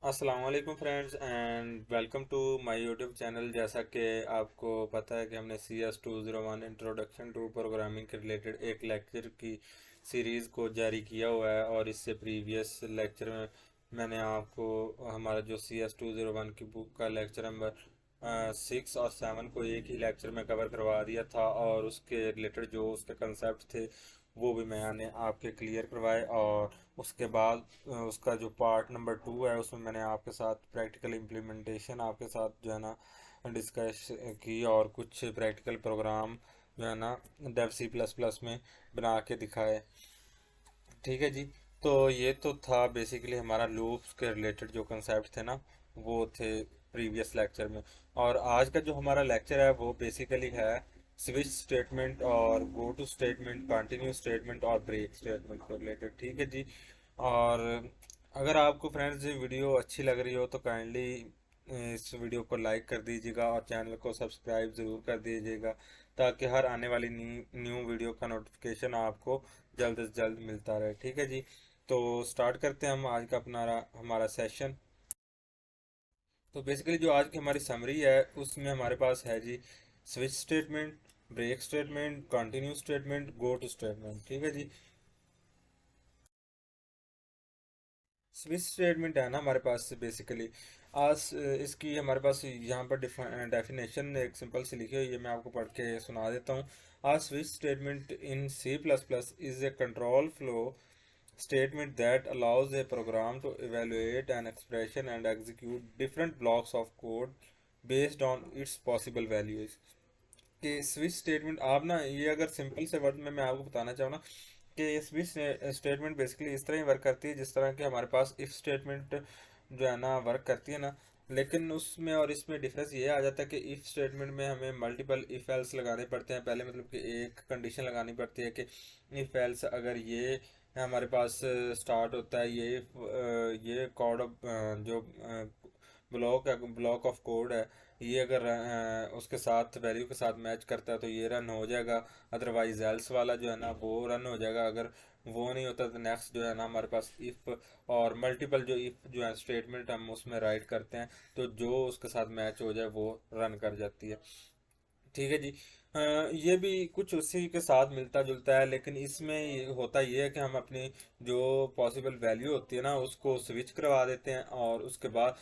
अस्सलाम वालेकुम friends and welcome to my YouTube channel. जैसा कि आपको पता है कि हमने CS201 इंट्रोडक्शन टू प्रोग्रामिंग के रिलेटेड एक लेक्चर की सीरीज़ को जारी किया हुआ है, और इससे प्रीवियस लेक्चर में मैंने आपको हमारा जो CS201 की बुक का लेक्चर नंबर 6 और 7 को एक ही लेक्चर में कवर करवा दिया था, और उसके रिलेटेड जो उसके कंसेप्ट थे वो भी मैंने आपके क्लियर करवाए। और उसके बाद उसका जो पार्ट नंबर 2 है उसमें मैंने आपके साथ प्रैक्टिकल इम्प्लीमेंटेशन आपके साथ जो है ना डिस्कस की, और कुछ प्रैक्टिकल प्रोग्राम जो है ना डेव C++ में बना के दिखाए। ठीक है जी। तो ये तो था बेसिकली हमारा लूप्स के रिलेटेड जो कंसेप्ट थे ना, वो थे प्रीवियस लेक्चर में। और आज का जो हमारा लेक्चर है वो बेसिकली है स्विच स्टेटमेंट और go to statement, continue statement और ब्रेक स्टेटमेंट के रिलेटेड। ठीक है जी। और अगर आपको फ्रेंड्स ये वीडियो अच्छी लग रही हो तो काइंडली इस वीडियो को लाइक कर दीजिएगा और चैनल को सब्सक्राइब ज़रूर कर दीजिएगा, ताकि हर आने वाली न्यू न्यू वीडियो का नोटिफिकेशन आपको जल्द से जल्द मिलता रहे। ठीक है जी। तो स्टार्ट करते हैं हम आज का अपना हमारा सेशन। तो बेसिकली जो आज की हमारी समरी है उसमें हमारे पास है जी switch statement, break statement, continue statement, go to statement. ठीक है जी। स्विच स्टेटमेंट है ना हमारे पास बेसिकली आज इसकी हमारे पास यहाँ पर डेफिनेशन एक सिंपल सी लिखी हुई है, मैं आपको पढ़ के सुना देता हूँ। आज switch statement in C++ is a control flow statement that allows a program to evaluate an expression and execute different blocks of code based on its possible values। कि स्विच स्टेटमेंट आप ना ये अगर सिंपल से word में मैं आपको बताना चाहूँ ना, कि ये स्विच स्टेटमेंट बेसिकली इस तरह ही वर्क करती है जिस तरह कि हमारे पास इफ स्टेटमेंट जो है ना वर्क करती है ना। लेकिन उसमें और इसमें डिफरेंस ये आ जाता है कि इफ स्टेटमेंट में हमें मल्टीपल इफ एल्स लगाने पड़ते हैं। पहले मतलब कि एक कंडीशन लगानी पड़ती है कि इफ एल्स अगर ये हमारे पास स्टार्ट होता है, ये कोड जो ब्लॉक ऑफ कोड है, ये अगर उसके साथ वैल्यू के साथ मैच करता है तो ये रन हो जाएगा। अदरवाइज एल्स वाला जो है ना वो रन हो जाएगा। अगर वो नहीं होता तो नेक्स्ट जो है ना हमारे पास इफ और मल्टीपल जो इफ जो है स्टेटमेंट हम उसमें राइट करते हैं, तो जो उसके साथ मैच हो जाए वो रन कर जाती है। ठीक है जी। ये भी कुछ उसी के साथ मिलता जुलता है, लेकिन इसमें होता ये है कि हम अपनी जो पॉसिबल वैल्यू होती है ना उसको स्विच करवा देते हैं, और उसके बाद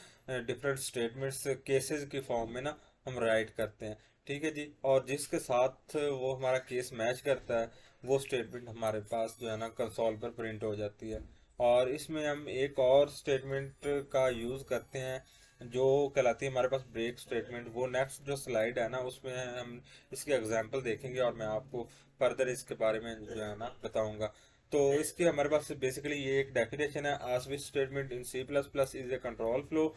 डिफरेंट स्टेटमेंट्स केसेस की फॉर्म में ना हम राइट करते हैं। ठीक है जी। और जिसके साथ वो हमारा केस मैच करता है वो स्टेटमेंट हमारे पास जो है ना कंसोल पर प्रिंट हो जाती है। और इसमें हम एक और स्टेटमेंट का यूज़ करते हैं जो कहलाती है हमारे पास ब्रेक स्टेटमेंट। वो नेक्स्ट जो स्लाइड है ना उसमें हम इसके एग्जांपल देखेंगे, और मैं आपको फर्दर इसके बारे में जो है ना बताऊंगा। तो इसके हमारे पास बेसिकली ये एक डेफिनेशन है। Uh switch statement in C++ is a control flow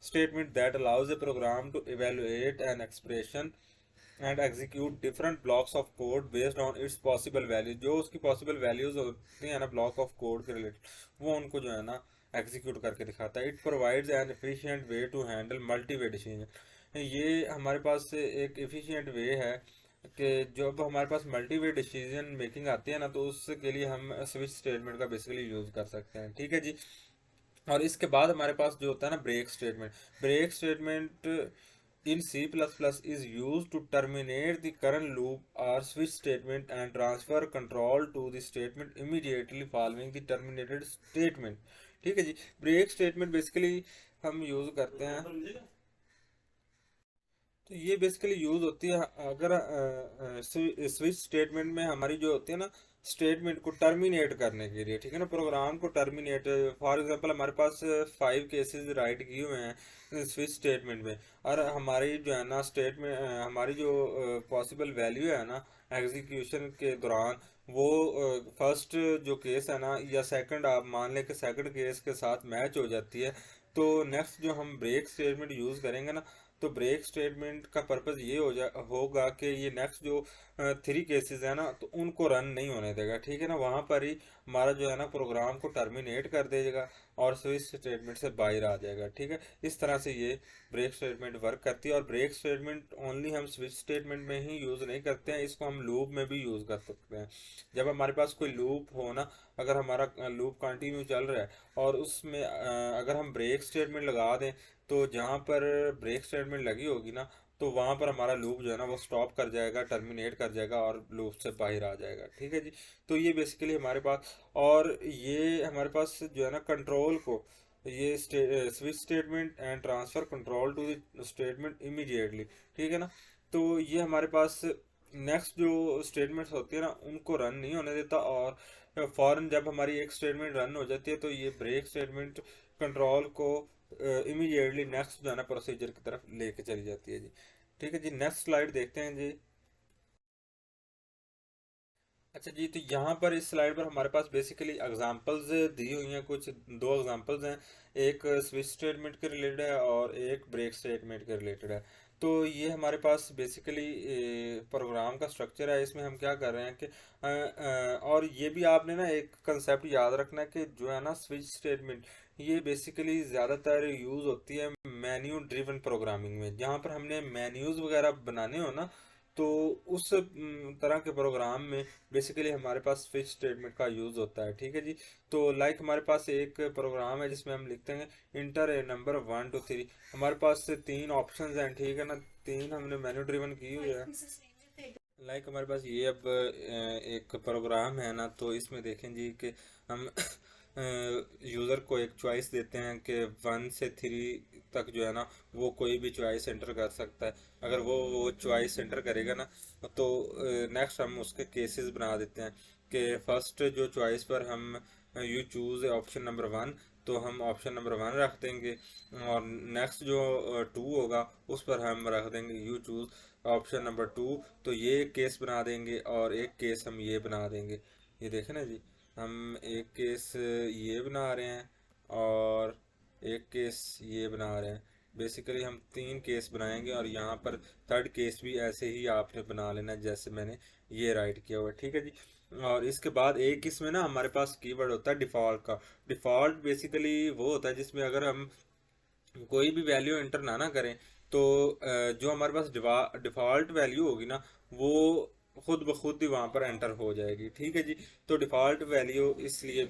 statement that allows a program to evaluate an expression and execute different blocks of code based on its possible values। जो उसकी possible values होती हैं ना block of code के related, वो उनको जो है ना एग्जीक्यूट करके दिखाता है। It provides an efficient way to handle multi way decision. ये हमारे पास एक एफिशिएंट वे है कि जब हमारे पास मल्टी वे डिसीजन मेकिंग आती है ना, तो उसके लिए हम स्विच स्टेटमेंट का बेसिकली यूज़ कर सकते हैं। ठीक है जी। और इसके बाद हमारे पास जो होता है ना break statement. Break statement in C++ is used to terminate the current loop or switch statement and transfer control to the statement immediately following the terminated statement। ठीक है जी। ब्रेक स्टेटमेंट बेसिकली हम यूज करते हैं, तो ये basically use होती है अगर स्विच स्टेटमेंट में हमारी जो होती है ना स्टेटमेंट को टर्मिनेट करने के लिए। ठीक है ना, प्रोग्राम को टर्मिनेट। फॉर एग्जांपल हमारे पास 5 केसेस राइट किए हुए हैं स्विच स्टेटमेंट में, और हमारी जो है ना स्टेटमेंट हमारी जो पॉसिबल वैल्यू है ना एग्जीक्यूशन के दौरान, वो फर्स्ट जो केस है ना या सेकंड, आप मान लें कि सेकंड केस के साथ मैच हो जाती है, तो नेक्स्ट जो हम ब्रेक स्टेटमेंट यूज़ करेंगे ना, तो ब्रेक स्टेटमेंट का पर्पज़ ये होगा कि ये नेक्स्ट जो 3 केसेस है ना तो उनको रन नहीं होने देगा। ठीक है ना, वहाँ पर ही हमारा जो है ना प्रोग्राम को टर्मिनेट कर देगा। और स्विच स्टेटमेंट से बाहर आ जाएगा। ठीक है, इस तरह से ये ब्रेक स्टेटमेंट वर्क करती है। और ब्रेक स्टेटमेंट ओनली हम स्विच स्टेटमेंट में ही यूज़ नहीं करते हैं, इसको हम लूप में भी यूज़ कर सकते हैं। जब हमारे पास कोई लूप हो ना, अगर हमारा लूप कंटिन्यू चल रहा है और उसमें अगर हम ब्रेक स्टेटमेंट लगा दें, तो जहाँ पर ब्रेक स्टेटमेंट लगी होगी ना, तो वहाँ पर हमारा लूप जो है ना वो स्टॉप कर जाएगा, टर्मिनेट कर जाएगा और लूप से बाहर आ जाएगा। ठीक है जी, तो ये बेसिकली हमारे पास, और ये हमारे पास जो है ना कंट्रोल को, ये switch statement and transfer control to the statement immediately. ठीक है ना, तो ये हमारे पास नेक्स्ट जो स्टेटमेंट्स होती है ना उनको रन नहीं होने देता, और फौरन जब हमारी एक स्टेटमेंट रन हो जाती है तो ये ब्रेक स्टेटमेंट कंट्रोल को इमीडिएटली नेक्स्ट जो है ना प्रोसीजर की तरफ लेके चली जाती है जी। ठीक है जी, नेक्स्ट स्लाइड देखते हैं जी। अच्छा जी, तो यहाँ पर इस स्लाइड पर हमारे पास बेसिकली एग्जांपल्स दी हुई हैं, कुछ दो एग्जांपल्स हैं। एक स्विच स्टेटमेंट के रिलेटेड है और एक ब्रेक स्टेटमेंट के रिलेटेड है। तो ये हमारे पास बेसिकली प्रोग्राम का स्ट्रक्चर है। इसमें हम क्या कर रहे हैं कि और ये भी आपने ना एक कंसेप्ट याद रखना है कि जो है ना स्विच स्टेटमेंट, ये बेसिकली ज़्यादातर यूज़ होती है मेन्यू ड्रिवन प्रोग्रामिंग में, जहाँ पर हमने मेन्यूज़ वगैरह बनाने हो ना, तो उस तरह के प्रोग्राम में बेसिकली हमारे पास स्विच स्टेटमेंट का यूज़ होता है। ठीक है जी, तो लाइक हमारे पास एक प्रोग्राम है जिसमें हम लिखते हैं इंटर ए नंबर 1 to 3। हमारे पास तीन ऑप्शंस हैं, ठीक है ना, तीन हमने मेन्यू ड्रिवन की हुई है। लाइक हमारे पास ये अब एक प्रोग्राम है ना, तो इसमें देखें जी कि हम यूज़र को एक चॉइस देते हैं कि 1 से 3 तक जो है ना वो कोई भी चॉइस एंटर कर सकता है। अगर वो चॉइस एंटर करेगा ना, तो नेक्स्ट हम उसके केसेस बना देते हैं कि फर्स्ट जो चॉइस पर हम यू चूज़ ऑप्शन नंबर 1, तो हम ऑप्शन नंबर 1 रख देंगे। और नेक्स्ट जो 2 होगा उस पर हम रख देंगे यू चूज़ ऑप्शन नंबर 2। तो ये एक केस बना देंगे और एक केस हम ये बना देंगे। ये देखें ना जी, हम एक केस ये बना रहे हैं और एक केस ये बना रहे हैं। बेसिकली हम तीन केस बनाएंगे और यहाँ पर थर्ड केस भी ऐसे ही आपने बना लेना जैसे मैंने ये राइट किया हुआ है। ठीक है जी, और इसके बाद एक इसमें ना हमारे पास कीवर्ड होता है डिफ़ॉल्ट का। डिफ़ॉल्ट बेसिकली वो होता है जिसमें अगर हम कोई भी वैल्यू एंटर ना करें, तो जो हमारे पास डिफ़ॉल्ट वैल्यू होगी ना, वो खुद ब खुद ही वहाँ पर एंटर हो जाएगी। ठीक है जी, तो डिफ़ॉल्ट वैल्यू इसलिए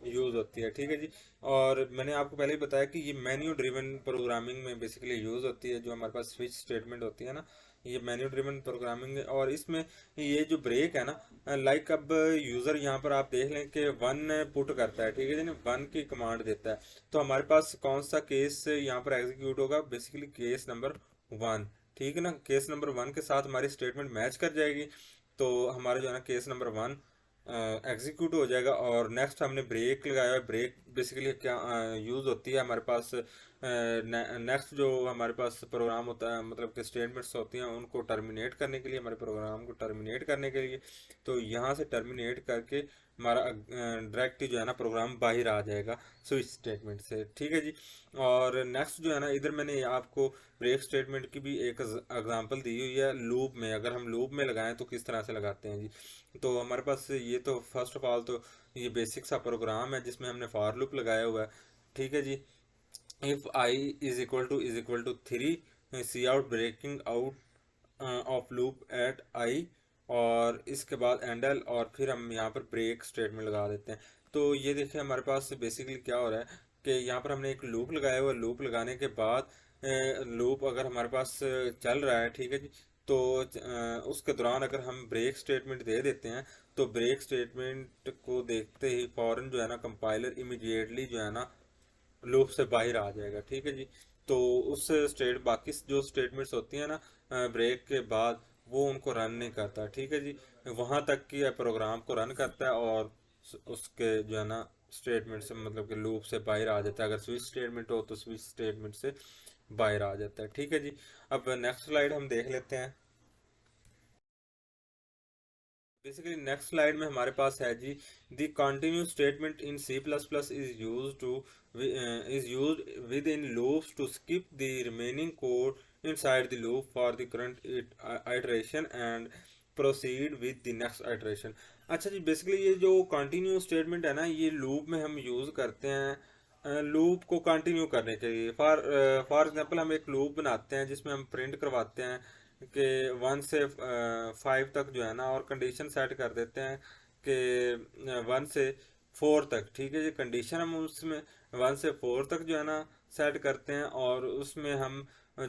यूज़ होती है। ठीक है जी, और मैंने आपको पहले ही बताया कि ये मेन्यू ड्रिवन प्रोग्रामिंग में बेसिकली यूज़ होती है। जो हमारे पास स्विच स्टेटमेंट होती है ना, ये मेन्यू ड्रिवन प्रोग्रामिंग है। और इसमें ये जो ब्रेक है ना, लाइक अब यूज़र यहाँ पर आप देख लें कि 1 पुट करता है। ठीक है जी, 1 की कमांड देता है, तो हमारे पास कौन सा केस यहाँ पर एग्जीक्यूट होगा, बेसिकली केस नंबर 1। ठीक है ना, केस नंबर 1 के साथ हमारी स्टेटमेंट मैच कर जाएगी, तो हमारा जो है ना केस नंबर 1 एग्जीक्यूट हो जाएगा। और नेक्स्ट हमने ब्रेक लगाया है। ब्रेक बेसिकली क्या यूज़ होती है हमारे पास, नेक्स्ट जो हमारे पास प्रोग्राम होता है, मतलब कि स्टेटमेंट्स होती हैं उनको टर्मिनेट करने के लिए, हमारे प्रोग्राम को टर्मिनेट करने के लिए। तो यहाँ से टर्मिनेट करके हमारा डायरेक्ट जो है ना प्रोग्राम बाहर आ जाएगा स्विच स्टेटमेंट से। ठीक है जी, और नेक्स्ट जो है ना, इधर मैंने आपको ब्रेक स्टेटमेंट की भी एक एग्जांपल दी हुई है लूप में। अगर हम लूप में लगाएं तो किस तरह से लगाते हैं जी, तो हमारे पास ये तो फर्स्ट ऑफ ऑल तो ये बेसिक सा प्रोग्राम है जिसमें हमने फॉर लूप लगाया हुआ है। ठीक है जी, if i is equal to 3, C out breaking out of loop at i, और इसके बाद एंडल, और फिर हम यहाँ पर ब्रेक स्टेटमेंट लगा देते हैं। तो ये देखिए हमारे पास बेसिकली क्या हो रहा है कि यहाँ पर हमने एक लूप लगाया हुआ है। लूप लगाने के बाद लूप अगर हमारे पास चल रहा है, ठीक है जी, तो उसके दौरान अगर हम ब्रेक स्टेटमेंट दे देते हैं, तो ब्रेक स्टेटमेंट को देखते ही फौरन जो है ना कंपाइलर इमीडिएटली जो है ना लूप से बाहर आ जाएगा। ठीक है जी, तो उस स्टेट बाकी जो स्टेटमेंट्स होती हैं ना ब्रेक के बाद, वो उनको रन नहीं करता। ठीक है जी, वहाँ तक कि प्रोग्राम को रन करता है और उसके जो है ना स्टेटमेंट से, मतलब कि लूप से बाहर आ जाता है। अगर स्विच स्टेटमेंट हो तो स्विच स्टेटमेंट से बाहर आ जाता है। ठीक है जी, अब नेक्स्ट स्लाइड हम देख लेते हैं। बेसिकली नेक्स्ट स्लाइड में हमारे पास है जी, the continue statement in C plus plus is use within loops to skip the remaining code inside the loop for the current iteration and proceed with the next iteration. अच्छा जी, basically ये जो continue statement है ना, ये loop में हम use करते हैं लूप को कंटिन्यू करने के लिए। फॉर एग्जांपल हम एक लूप बनाते हैं जिसमें हम प्रिंट करवाते हैं कि 1 से 5 तक जो है ना, और कंडीशन सेट कर देते हैं कि 1 से 4 तक। ठीक है, ये कंडीशन हम उसमें 1 से 4 तक जो है ना सेट करते हैं, और उसमें हम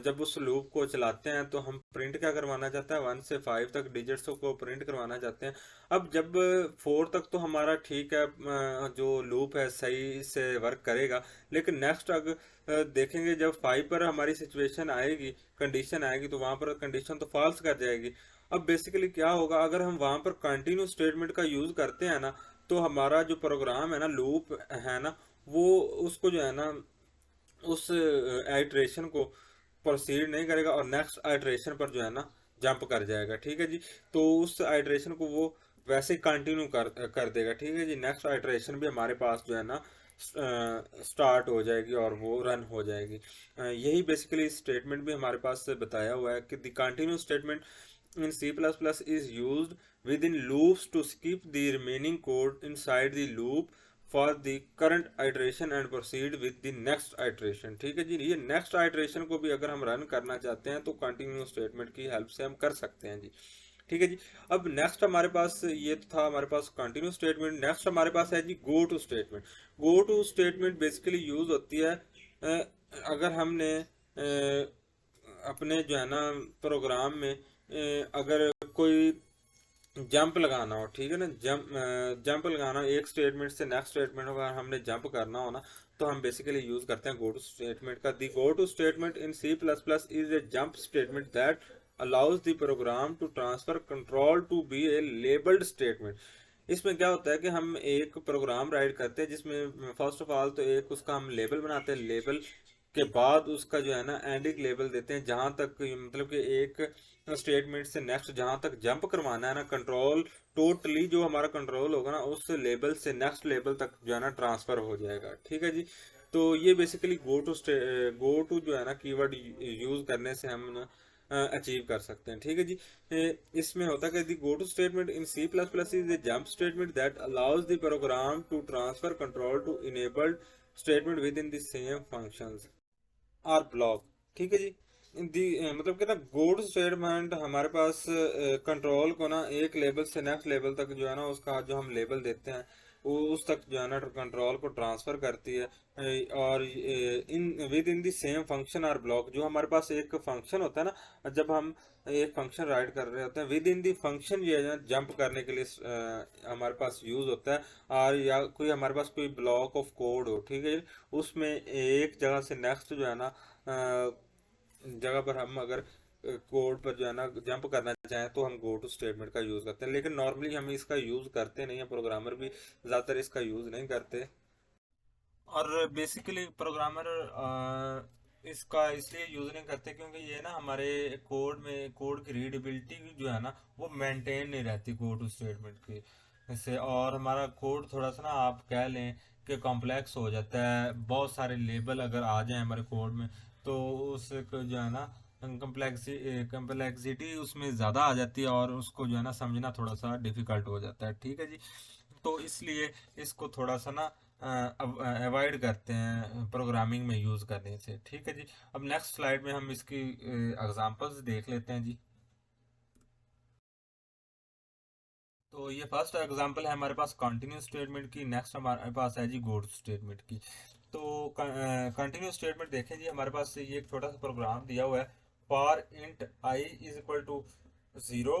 जब उस लूप को चलाते हैं तो हम प्रिंट क्या करवाना चाहते हैं, 1 से 5 तक डिजिट्स को प्रिंट करवाना चाहते हैं। अब जब 4 तक तो हमारा ठीक है, जो लूप है सही से वर्क करेगा, लेकिन नेक्स्ट अगर देखेंगे जब 5 पर हमारी सिचुएशन आएगी, कंडीशन आएगी, तो वहां पर कंडीशन तो फॉल्स कर जाएगी। अब बेसिकली क्या होगा, अगर हम वहां पर कंटिन्यू स्टेटमेंट का यूज करते हैं ना, तो हमारा जो प्रोग्राम है ना, लूप है ना, वो उसको जो है ना, उस आइट्रेशन को प्रोसीड नहीं करेगा और नेक्स्ट आइट्रेशन पर जो है ना जंप कर जाएगा। ठीक है जी, तो उस आइट्रेशन को वो वैसे ही कंटिन्यू कर देगा। ठीक है जी, नेक्स्ट आइट्रेशन भी हमारे पास जो है ना स्टार्ट हो जाएगी और वो रन हो जाएगी। यही बेसिकली स्टेटमेंट भी हमारे पास बताया हुआ है कि the continue statement in C++ is used within loops to skip the remaining code inside the loop for the current iteration and proceed with the next iteration। ठीक है जी, ये नेक्स्ट आइट्रेशन को भी अगर हम रन करना चाहते हैं तो कंटिन्यू स्टेटमेंट की हेल्प से हम कर सकते हैं जी। ठीक है जी, अब नेक्स्ट हमारे पास ये तो था हमारे पास कंटिन्यू स्टेटमेंट। नेक्स्ट हमारे पास है जी go to statement. Go to statement basically use होती है अगर हमने अपने जो है ना प्रोग्राम में अगर कोई जंप लगाना हो। ठीक है ना, जंप लगाना, एक स्टेटमेंट से नेक्स्ट स्टेटमेंट अगर हमने जंप करना हो ना, तो हम बेसिकली यूज करते हैं गो टू स्टेटमेंट का। The go to statement in C++ is a jump statement that allows the program to transfer control to be a labelled statement. इसमें क्या होता है कि हम एक प्रोग्राम राइट करते हैं जिसमें फर्स्ट ऑफ ऑल तो एक उसका हम लेबल बनाते हैं, लेबल के बाद उसका जो है ना एंडिंग लेबल देते हैं, जहां तक मतलब कि एक स्टेटमेंट से नेक्स्ट जहां तक जंप करवाना है ना, कंट्रोल टोटली जो हमारा कंट्रोल होगा ना उस लेबल से नेक्स्ट लेबल तक जो है ना ट्रांसफर हो जाएगा। ठीक है जी, तो ये बेसिकली गो टू जो है ना कीवर्ड यूज करने से हम अचीव कर सकते हैं। ठीक है जी, इसमें होता है कि go to statement in C++ is a jump statement that allows the program to transfer control to enabled statement within the same functions or block. ठीक है जी, मतलब कि ना गो टू स्टेटमेंट हमारे पास कंट्रोल को ना एक लेवल से नेक्स्ट लेवल तक जो है ना उसका जो हम लेवल देते हैं वो उस तक जो है ना कंट्रोल को ट्रांसफर करती है। और in with in the same function और ब्लॉक, जो हमारे पास एक फंक्शन होता है ना, जब हम एक फंक्शन राइट कर रहे होते हैं विद इन द फंक्शन जो है ना जंप करने के लिए हमारे पास यूज होता है। और या कोई हमारे पास कोई ब्लॉक ऑफ कोड हो, ठीक है, उसमें एक जगह से नेक्स्ट जो है ना जगह पर हम अगर कोड पर जो है ना जंप करना चाहें तो हम गो टू स्टेटमेंट का यूज़ करते हैं। लेकिन नॉर्मली हम इसका यूज़ करते नहीं है, प्रोग्रामर भी ज़्यादातर इसका यूज़ नहीं करते। और बेसिकली प्रोग्रामर इसका इसलिए यूज़ नहीं करते क्योंकि ये ना हमारे कोड में कोड की रीडेबिलिटी जो है ना वो मेंटेन नहीं रहती गो टू स्टेटमेंट की से, और हमारा कोड थोड़ा सा ना आप कह लें कि कॉम्प्लेक्स हो जाता है। बहुत सारे लेबल अगर आ जाए हमारे कोड में तो उसको जो है ना कम्प्लेक्सिटी उसमें ज़्यादा आ जाती है और उसको जो है ना समझना थोड़ा सा डिफिकल्ट हो जाता है। ठीक है जी, तो इसलिए इसको थोड़ा सा ना अवॉइड करते हैं प्रोग्रामिंग में यूज़ करने से। ठीक है जी, अब नेक्स्ट स्लाइड में हम इसकी एग्जांपल्स देख लेते हैं जी। तो ये फर्स्ट एग्जांपल है हमारे पास कंटिन्यू स्टेटमेंट की, नेक्स्ट हमारे पास है जी गो टू स्टेटमेंट की। तो कंटिन्यू स्टेटमेंट देखें जी, हमारे पास ये एक छोटा सा प्रोग्राम दिया हुआ है। For int i is equal to 0,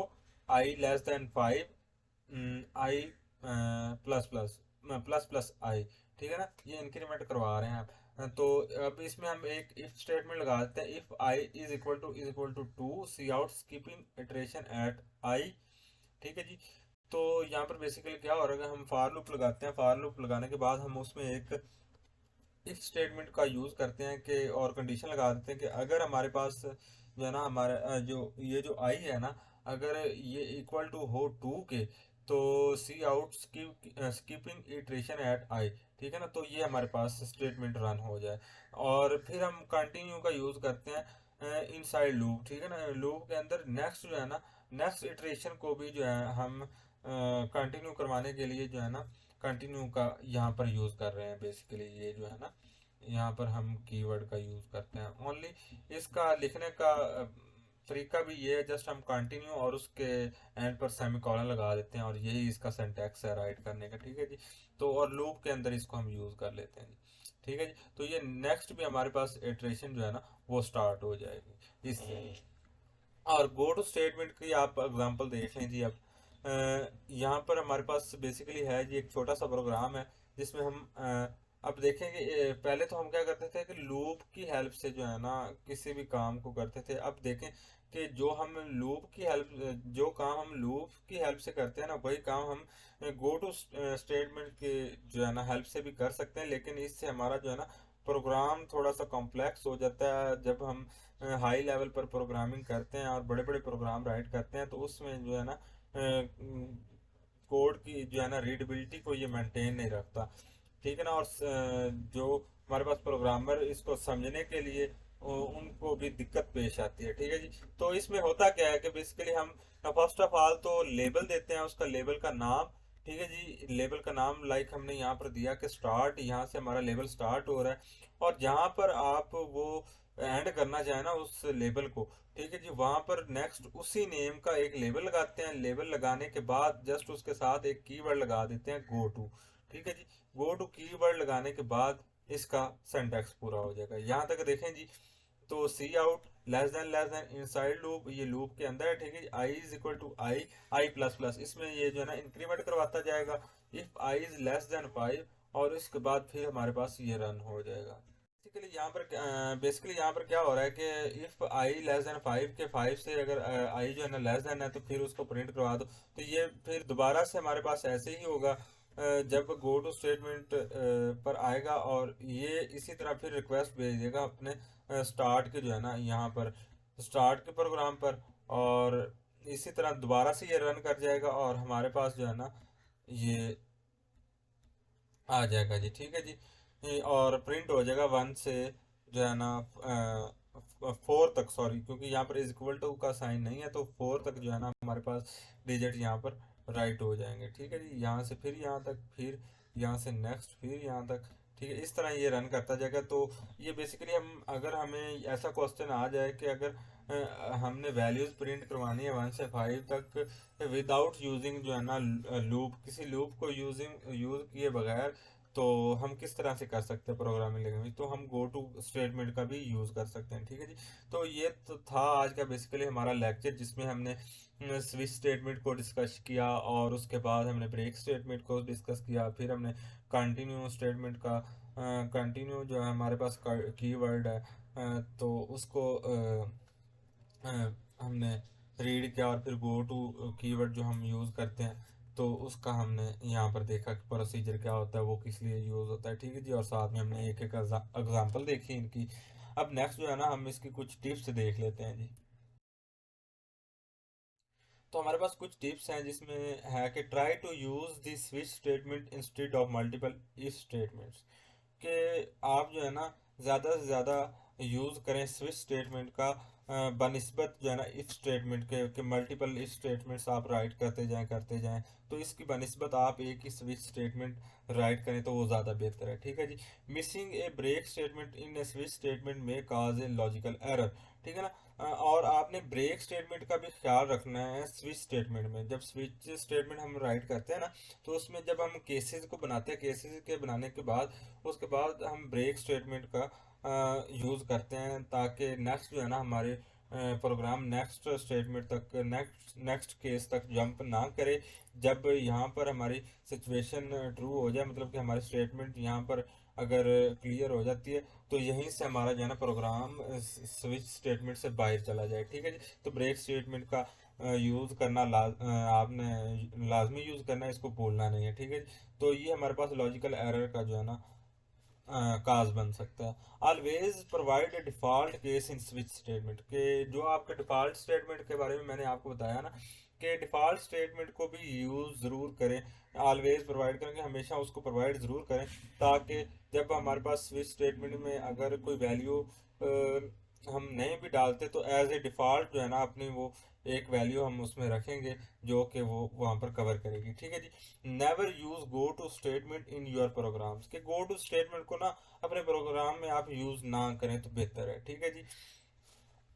i less than 5, i plus plus plus plus i. ठीक है ना, ये इंक्रीमेंट करवा रहे हैं आप। तो अब इसमें हम एक इफ स्टेटमेंट लगा देते हैं, if i is equal to 2 C out skipping iteration at i. ठीक है जी, तो यहाँ पर बेसिकली क्या हो रहा है, हम फार लूप लगाते हैं। फार लूप लगाने के बाद हम उसमें एक इफ स्टेटमेंट का यूज करते हैं कि और कंडीशन लगा देते हैं कि अगर हमारे पास जो है ना हमारे जो ये जो आई है ना, अगर ये इक्वल टू हो 2 के, तो C out skipping iteration at i. ठीक है ना, तो ये हमारे पास स्टेटमेंट रन हो जाए। और फिर हम कंटिन्यू का यूज करते हैं इनसाइड लूप, ठीक है ना। लूप के अंदर नेक्स्ट जो है ना, नेक्स्ट इटरेशन को भी जो है हम कंटिन्यू करवाने के लिए जो है ना, कंटिन्यू का यहाँ पर यूज़ कर रहे हैं बेसिकली। ये जो है ना, यहाँ पर हम कीवर्ड का यूज़ करते हैं ओनली। इसका लिखने का तरीका भी ये है, जस्ट हम कंटिन्यू और उसके एंड पर सेमीकोलन लगा देते हैं, और यही इसका सिंटैक्स है राइट करने का, ठीक है जी। तो और लूप के अंदर इसको हम यूज़ कर लेते हैं जी, ठीक है जी। तो ये नेक्स्ट भी हमारे पास इटरेशन जो है ना वो स्टार्ट हो जाएगी इससे। और गो टू स्टेटमेंट की आप एग्जांपल देख लें जी। अब यहाँ पर हमारे पास बेसिकली है जी एक छोटा सा प्रोग्राम है, जिसमें हम अब देखेंगे। पहले तो हम क्या करते थे कि लूप की हेल्प से जो है ना किसी भी काम को करते थे। अब देखें कि जो काम हम लूप की हेल्प से करते हैं ना, वही काम हम गो टू स्टेटमेंट के जो है ना हेल्प से भी कर सकते हैं। लेकिन इससे हमारा जो है ना प्रोग्राम थोड़ा सा कॉम्प्लेक्स हो जाता है। जब हम हाई लेवल पर प्रोग्रामिंग करते हैं और बड़े बड़े प्रोग्राम राइट करते हैं, तो उसमें जो है ना कोड की जो है ना रीडेबिलिटी को ये मेंटेन नहीं रखता, ठीक है ना। और जो हमारे पास प्रोग्रामर इसको समझने के लिए उनको भी दिक्कत पेश आती है, ठीक है जी। तो इसमें होता क्या है कि बेसिकली हम फर्स्ट ऑफ ऑल तो लेबल देते हैं, उसका लेबल का नाम, ठीक है जी। लेबल का नाम लाइक हमने यहाँ पर दिया कि स्टार्ट, यहाँ से हमारा लेबल स्टार्ट हो रहा है। और जहाँ पर आप वो ऐड करना चाहें ना उस लेबल को, ठीक है जी, वहां पर नेक्स्ट उसी नेम का एक लेबल लगाते हैं। लेबल लगाने के बाद जस्ट उसके साथ एक कीवर्ड लगा देते हैं गो टू, ठीक है जी। गो टू कीवर्ड लगाने के बाद इसका सिंटैक्स पूरा हो जाएगा। यहाँ तक देखें जी, तो C out less than inside loop, ये लूप के अंदर है, ठीक है। I is equal to i plus plus, इसमें ये जो है ना इंक्रीमेंट करवाता जाएगा if i is less than 5, और इसके बाद फिर हमारे पास ये रन हो जाएगा। बेसिकली यहाँ पर क्या हो रहा है कि इफ आई लेस देन 5 के 5 से अगर आई जो है ना लेस देन है, तो फिर उसको प्रिंट करवा दो। तो ये फिर दोबारा से हमारे पास ऐसे ही होगा जब गो टू स्टेटमेंट पर आएगा, और ये इसी तरह फिर रिक्वेस्ट भेज देगा अपने स्टार्ट के जो है ना यहाँ पर स्टार्ट के प्रोग्राम पर, और इसी तरह दोबारा से ये रन कर जाएगा, और हमारे पास जो है ना ये आ जाएगा जी, ठीक है जी। और प्रिंट हो जाएगा 1 से जो है ना 4 तक, सॉरी, क्योंकि यहाँ पर इज इक्वल टू का साइन नहीं है, तो 4 तक जो है ना हमारे पास डिजिट यहाँ पर राइट हो जाएंगे, ठीक है जी। यहाँ से फिर यहाँ तक, फिर यहाँ से नेक्स्ट, फिर यहाँ तक, ठीक है। इस तरह ये रन करता जाएगा। तो ये बेसिकली हम अगर हमें ऐसा क्वेश्चन आ जाए कि अगर हमने वैल्यूज प्रिंट करवानी है 1 से 5 तक विदाउट यूजिंग जो है ना लूप, किसी लूप को यूज किए बगैर, तो हम किस तरह से कर सकते हैं प्रोग्रामिंग लैंग्वेज, तो हम गो टू स्टेटमेंट का भी यूज कर सकते हैं, ठीक है जी। तो ये तो था आज का बेसिकली हमारा लेक्चर, जिसमें हमने स्विच स्टेटमेंट को डिस्कस किया, और उसके बाद हमने ब्रेक स्टेटमेंट को डिस्कस किया, फिर हमने कंटिन्यू स्टेटमेंट का कंटिन्यू जो है हमारे पास कीवर्ड है तो उसको हमने रीड किया, और फिर गो टू कीवर्ड जो हम यूज़ करते हैं, तो उसका हमने यहाँ पर देखा कि प्रोसीजर क्या होता है, वो किस लिए यूज़ होता है, ठीक है जी। और साथ में हमने एक एक एग्जांपल देखी इनकी। अब नेक्स्ट जो है ना हम इसकी कुछ टिप्स देख लेते हैं जी। तो हमारे पास कुछ टिप्स हैं, जिसमें है कि try to use the switch statement instead of multiple if statements, कि आप जो है ना ज़्यादा से ज़्यादा यूज़ करें स्विच स्टेटमेंट का बनिस्बत जो है ना इफ स्टेटमेंट के मल्टीपल इफ स्टेटमेंट्स आप राइट करते जाएं। तो इसकी बनिस्बत आप एक ही स्विच स्टेटमेंट राइट करें तो वो ज़्यादा बेहतर है, ठीक है जी। Missing a break statement in a switch statement में काज ए लॉजिकल एरर, ठीक है ना। और आपने ब्रेक स्टेटमेंट का भी ख्याल रखना है स्विच स्टेटमेंट में। जब स्विच स्टेटमेंट हम राइट करते हैं ना, तो उसमें जब हम केसेस को बनाते हैं, केसेस के बनाने के बाद उसके बाद हम ब्रेक स्टेटमेंट का यूज़ करते हैं, ताकि नेक्स्ट जो है ना हमारे प्रोग्राम नेक्स्ट स्टेटमेंट तक, नेक्स्ट केस तक जंप ना करे। जब यहाँ पर हमारी सिचुएशन ट्रू हो जाए, मतलब कि हमारी स्टेटमेंट यहाँ पर अगर क्लियर हो जाती है, तो यहीं से हमारा जो है ना प्रोग्राम स्विच स्टेटमेंट से बाहर चला जाए, ठीक है जी। तो ब्रेक स्टेटमेंट का यूज़ करना आपने लाजमी यूज़ करना है, इसको भूलना नहीं है, ठीक है जी। तो ये हमारे पास लॉजिकल एरर का जो है ना काज बन सकता है। Always provide default case in switch statement, के जो आपके डिफ़ॉल्ट स्टेटमेंट के बारे में मैंने आपको बताया ना, कि डिफ़ॉल्ट स्टेटमेंट को भी यूज़ ज़रूर करें। ऑलवेज प्रोवाइड करेंगे, हमेशा उसको प्रोवाइड ज़रूर करें, ताकि जब हमारे पास स्विच स्टेटमेंट में अगर कोई वैल्यू हम नहीं भी डालते तो एज ए डिफ़ॉल्ट जो है ना अपनी वो एक वैल्यू हम उसमें रखेंगे जो कि वो वहाँ पर कवर करेगी। ठीक है जी। Never use go to statement in your programs, कि गो टू स्टेटमेंट को ना अपने प्रोग्राम में आप यूज़ ना करें तो बेहतर है। ठीक है जी।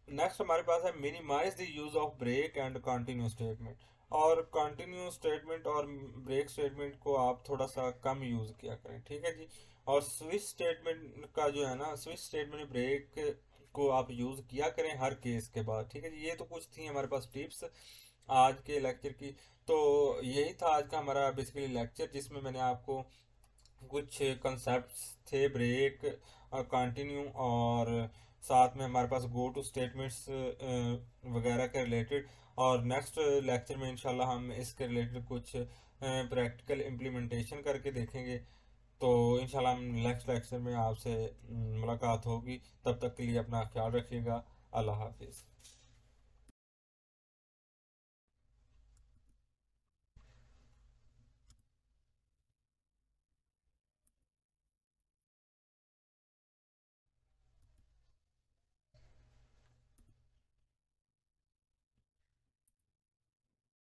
नेक्स्ट हमारे पास है minimize the use of break and continue statement. और कंटिन्यू स्टेटमेंट और ब्रेक स्टेटमेंट को आप थोड़ा सा कम यूज किया करें। ठीक है जी। और स्विच स्टेटमेंट का जो है ना, स्विच स्टेटमेंट ब्रेक को आप यूज किया करें हर केस के बाद। ठीक है जी। ये तो कुछ थी हमारे पास टिप्स आज के लेक्चर की। तो यही था आज का हमारा बेसिकली लेक्चर, जिसमें मैंने आपको कुछ कंसेप्ट्स थे, ब्रेक, कंटिन्यू, और साथ में हमारे पास गो टू स्टेटमेंट्स वगैरह के रिलेटेड। और नेक्स्ट लेक्चर में इंशाल्लाह हम इसके रिलेटेड कुछ प्रैक्टिकल इम्प्लीमेंटेशन करके देखेंगे। तो इंशाल्लाह हम नेक्स्ट लेक्चर में आपसे मुलाकात होगी। तब तक के लिए अपना ख्याल रखिएगा। अल्लाह हाफिज़।